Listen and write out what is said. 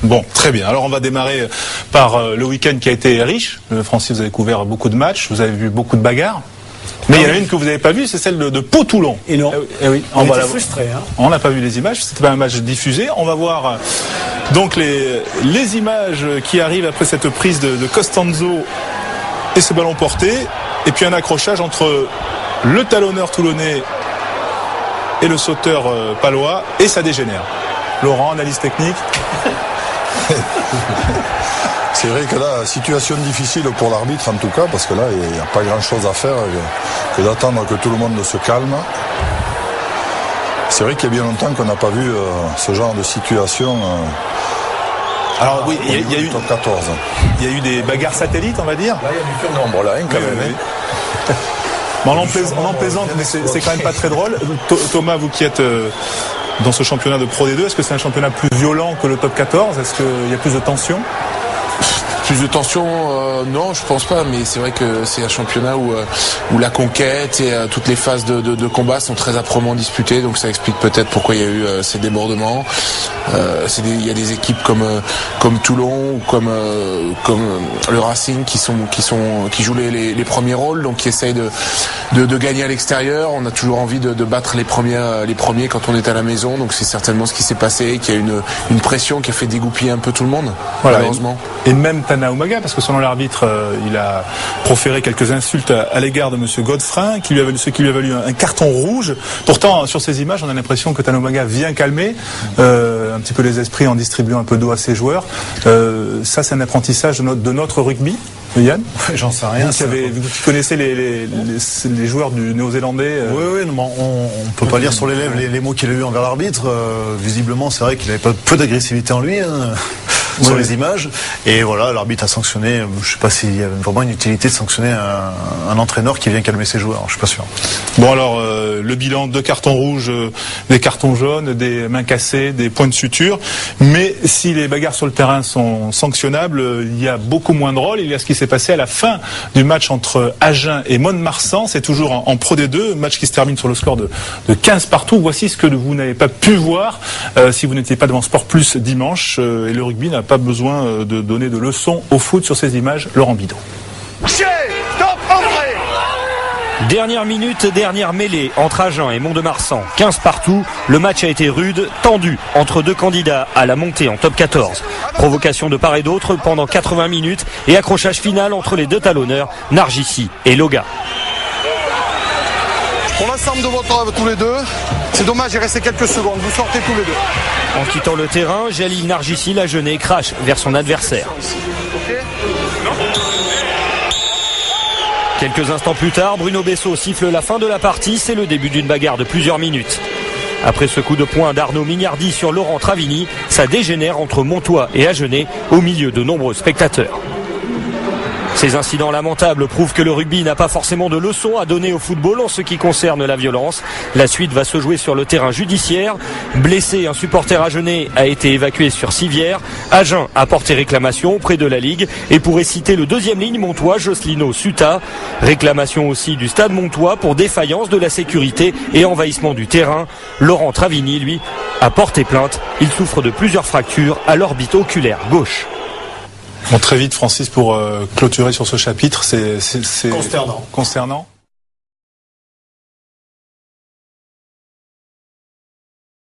Bon, très bien. Alors on va démarrer par le week-end qui a été riche. Francis, vous avez couvert beaucoup de matchs, vous avez vu beaucoup de bagarres. Mais il y en a une que vous n'avez pas vue, c'est celle de Pau-Toulon. Et non. Oui. On était frustrés. Hein. On n'a pas vu les images, c'était pas un match diffusé. On va voir donc les images qui arrivent après cette prise de Costanzo et ce ballon porté. Et puis un accrochage entre le talonneur toulonnais et le sauteur palois. Et ça dégénère. Laurent, analyse technique. C'est vrai que là, situation difficile pour l'arbitre en tout cas, parce que là, il n'y a pas grand-chose à faire que d'attendre que tout le monde se calme. C'est vrai qu'il y a bien longtemps qu'on n'a pas vu ce genre de situation. Alors oui, il y a eu top 14. Il y a eu des bagarres satellites, on va dire. Là, il y a du surnombre là, quand même. Oui. Bon, on en plaisante, mais c'est quand même pas très drôle. Thomas, vous qui êtes dans ce championnat de Pro D2, est-ce que c'est un championnat plus violent que le top 14 ? Est-ce qu'il y a plus de tension ? Plus de tension, non, je pense pas, mais c'est vrai que c'est un championnat où la conquête et toutes les phases de combat sont très âprement disputées, donc ça explique peut-être pourquoi il y a eu ces débordements. Il y a des équipes comme Toulon ou comme le Racing qui jouent les premiers rôles, donc qui essayent de gagner à l'extérieur. On a toujours envie de battre les premiers quand on est à la maison, donc c'est certainement ce qui s'est passé, qu'il y a une pression qui a fait dégoupiller un peu tout le monde, voilà, malheureusement. Et même Tana Umaga, parce que selon l'arbitre, il a proféré quelques insultes à l'égard de M. Godefrin, ce qui lui a valu un carton rouge. Pourtant, sur ces images, on a l'impression que Tana Umaga vient calmer un petit peu les esprits en distribuant un peu d'eau à ses joueurs. Ça, c'est un apprentissage de notre rugby. Yann, j'en sais rien. Vous qui connaissez les joueurs du néo-zélandais. Oui, on peut pas lire sur les lèvres les mots qu'il a eu envers l'arbitre. Visiblement, c'est vrai qu'il avait pas peu d'agressivité en lui. Sur les images, et voilà, l'arbitre a sanctionné. Je sais pas s'il y a vraiment une utilité de sanctionner un entraîneur qui vient calmer ses joueurs, je suis pas sûr. Bon alors, le bilan, 2 cartons rouges, des cartons jaunes, des mains cassées, des points de suture, mais si les bagarres sur le terrain sont sanctionnables, il y a beaucoup moins de rôles. Il y a ce qui s'est passé à la fin du match entre Agen et Mont-de-Marsan, c'est toujours en Pro D2, match qui se termine sur le score de 15 partout. Voici ce que vous n'avez pas pu voir si vous n'étiez pas devant Sport Plus dimanche, et le rugby n'a pas besoin de donner de leçons au foot sur ces images. Laurent Bidot. Dernière minute, dernière mêlée entre Agen et Mont-de-Marsan. 15 partout, le match a été rude, tendu entre deux candidats à la montée en top 14. Provocation de part et d'autre pendant 80 minutes et accrochage final entre les deux talonneurs, Nargissi et Loga. Pour l'ensemble de votre œuvre tous les deux, c'est dommage, il restait quelques secondes, vous sortez tous les deux. En quittant le terrain, Jalil Nargissi l'Agenais crache vers son adversaire. Quelques instants plus tard, Bruno Bessot siffle la fin de la partie, c'est le début d'une bagarre de plusieurs minutes. Après ce coup de poing d'Arnaud Mignardi sur Laurent Travini, ça dégénère entre Montois et Agenais au milieu de nombreux spectateurs. Ces incidents lamentables prouvent que le rugby n'a pas forcément de leçons à donner au football en ce qui concerne la violence. La suite va se jouer sur le terrain judiciaire. Blessé, un supporter agenais a été évacué sur Civière. Agen a porté réclamation auprès de la Ligue et pourrait citer le deuxième ligne montois, Jocelino Suta. Réclamation aussi du stade montois pour défaillance de la sécurité et envahissement du terrain. Laurent Travini, lui, a porté plainte. Il souffre de plusieurs fractures à l'orbite oculaire gauche. Bon, très vite, Francis, pour clôturer sur ce chapitre, c'est consternant. Consternant.